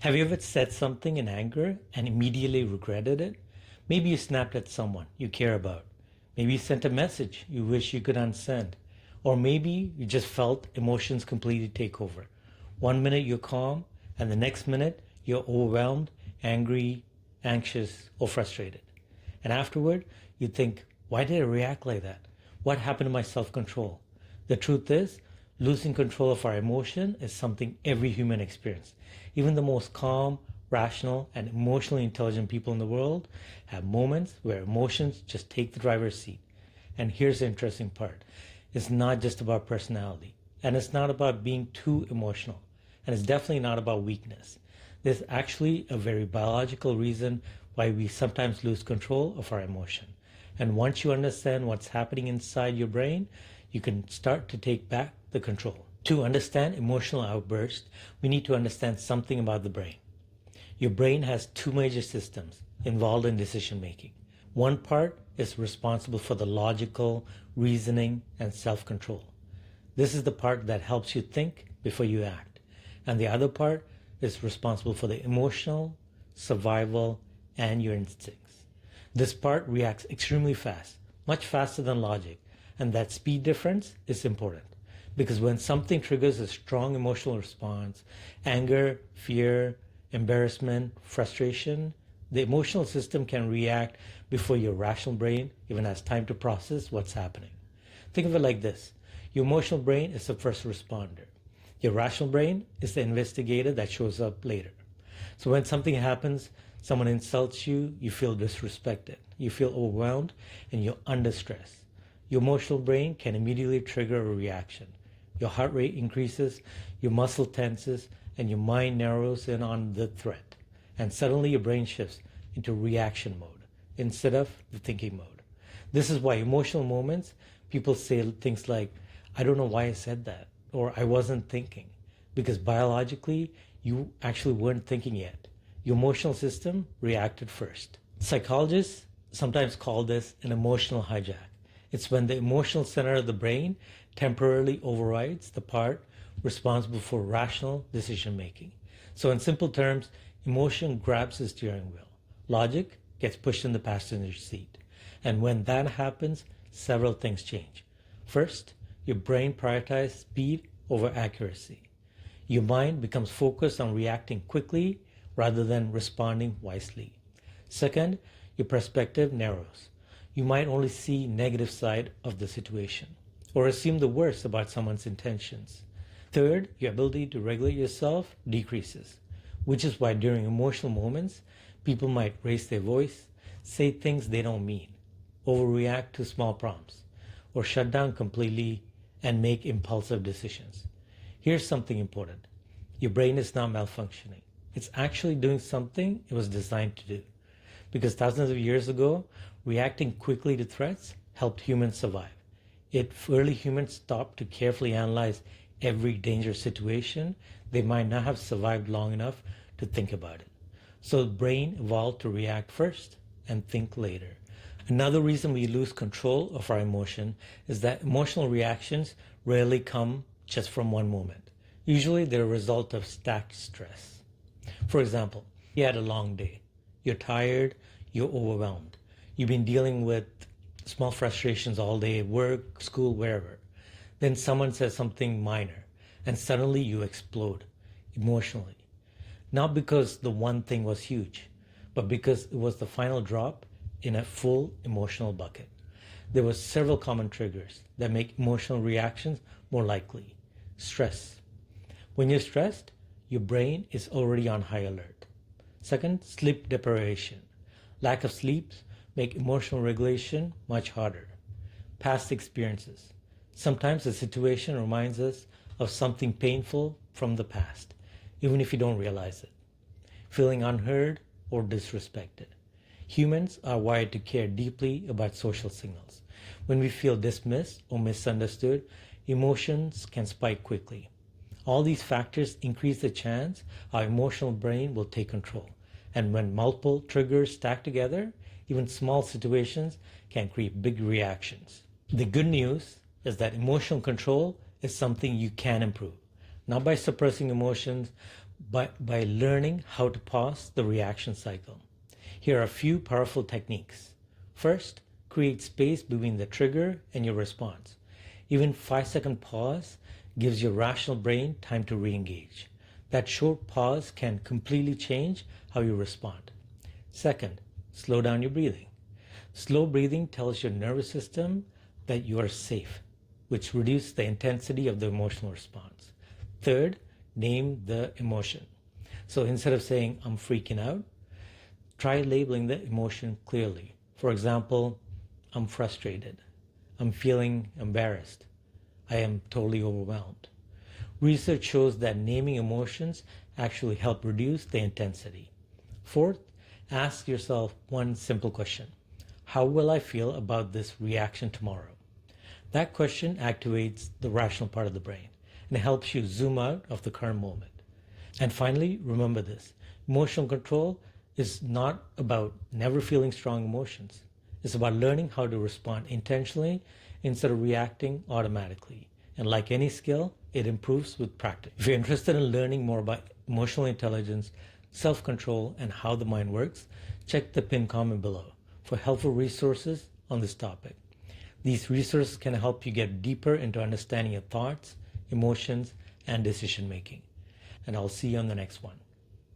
Have you ever said something in anger and immediately regretted it? Maybe you snapped at someone you care about. Maybe you sent a message you wish you could unsend. Or maybe you just felt emotions completely take over. One minute you're calm, and the next minute you're overwhelmed, angry, anxious, or frustrated. And afterward, you think, why did I react like that? What happened to my self control? The truth is, losing control of our emotion is something every human experiences. Even the most calm, rational, and emotionally intelligent people in the world have moments where emotions just take the driver's seat. And here's the interesting part. It's not just about personality, and it's not about being too emotional, and it's definitely not about weakness. There's actually a very biological reason why we sometimes lose control of our emotion. And once you understand what's happening inside your brain, you can start to take back the control. To understand emotional outbursts, we need to understand something about the brain. Your brain has two major systems involved in decision making. One part is responsible for the logical, reasoning, and self-control. This is the part that helps you think before you act. And the other part is responsible for the emotional, survival, and your instincts. This part reacts extremely fast, much faster than logic, and that speed difference is important. Because when something triggers a strong emotional response, anger, fear, embarrassment, frustration, the emotional system can react before your rational brain even has time to process what's happening. Think of it like this. Your emotional brain is the first responder. Your rational brain is the investigator that shows up later. So when something happens, someone insults you, you feel disrespected, you feel overwhelmed, and you're under stress. Your emotional brain can immediately trigger a reaction. Your heart rate increases, your muscle tenses, and your mind narrows in on the threat. And suddenly your brain shifts into reaction mode instead of the thinking mode. This is why emotional moments, people say things like, I don't know why I said that, or I wasn't thinking. Because biologically, you actually weren't thinking yet. Your emotional system reacted first. Psychologists sometimes call this an emotional hijack. It's when the emotional center of the brain temporarily overrides the part responsible for rational decision making. So in simple terms, emotion grabs the steering wheel. Logic gets pushed in the passenger seat. And when that happens, several things change. First, your brain prioritizes speed over accuracy. Your mind becomes focused on reacting quickly rather than responding wisely. Second, your perspective narrows. You might only see negative side of the situation or assume the worst about someone's intentions. Third, your ability to regulate yourself decreases, which is why during emotional moments, people might raise their voice, say things they don't mean, overreact to small prompts, or shut down completely and make impulsive decisions. Here's something important. Your brain is not malfunctioning. It's actually doing something it was designed to do. Because thousands of years ago, reacting quickly to threats helped humans survive. If early humans stopped to carefully analyze every dangerous situation, they might not have survived long enough to think about it. So the brain evolved to react first and think later. Another reason we lose control of our emotion is that emotional reactions rarely come just from one moment. Usually they're a result of stacked stress. For example, you had a long day. You're tired, you're overwhelmed. You've been dealing with small frustrations all day, work, school, wherever. Then someone says something minor, and suddenly you explode emotionally. Not because the one thing was huge, but because it was the final drop in a full emotional bucket. There were several common triggers that make emotional reactions more likely. Stress. When you're stressed, your brain is already on high alert. Second, sleep deprivation. Lack of sleep make emotional regulation much harder. Past experiences. Sometimes a situation reminds us of something painful from the past, even if you don't realize it. Feeling unheard or disrespected. Humans are wired to care deeply about social signals. When we feel dismissed or misunderstood, emotions can spike quickly. All these factors increase the chance our emotional brain will take control. And when multiple triggers stack together, even small situations can create big reactions. The good news is that emotional control is something you can improve, not by suppressing emotions, by learning how to pause the reaction cycle. Here are a few powerful techniques. First, create space between the trigger and your response. Even 5-second pause gives your rational brain time to re-engage. That short pause can completely change how you respond. Second, slow down your breathing. Slow breathing tells your nervous system that you are safe, which reduces the intensity of the emotional response. Third, name the emotion. So instead of saying, I'm freaking out, try labeling the emotion clearly. For example, I'm frustrated. I'm feeling embarrassed. I am totally overwhelmed. Research shows that naming emotions actually help reduce the intensity. Fourth, ask yourself one simple question. How will I feel about this reaction tomorrow? That question activates the rational part of the brain and helps you zoom out of the current moment. And finally, remember this. Emotional control is not about never feeling strong emotions. It's about learning how to respond intentionally instead of reacting automatically. And like any skill, it improves with practice. If you're interested in learning more about emotional intelligence, self-control, and how the mind works, check the pinned comment below for helpful resources on this topic. These resources can help you get deeper into understanding your thoughts, emotions, and decision making. And I'll see you on the next one.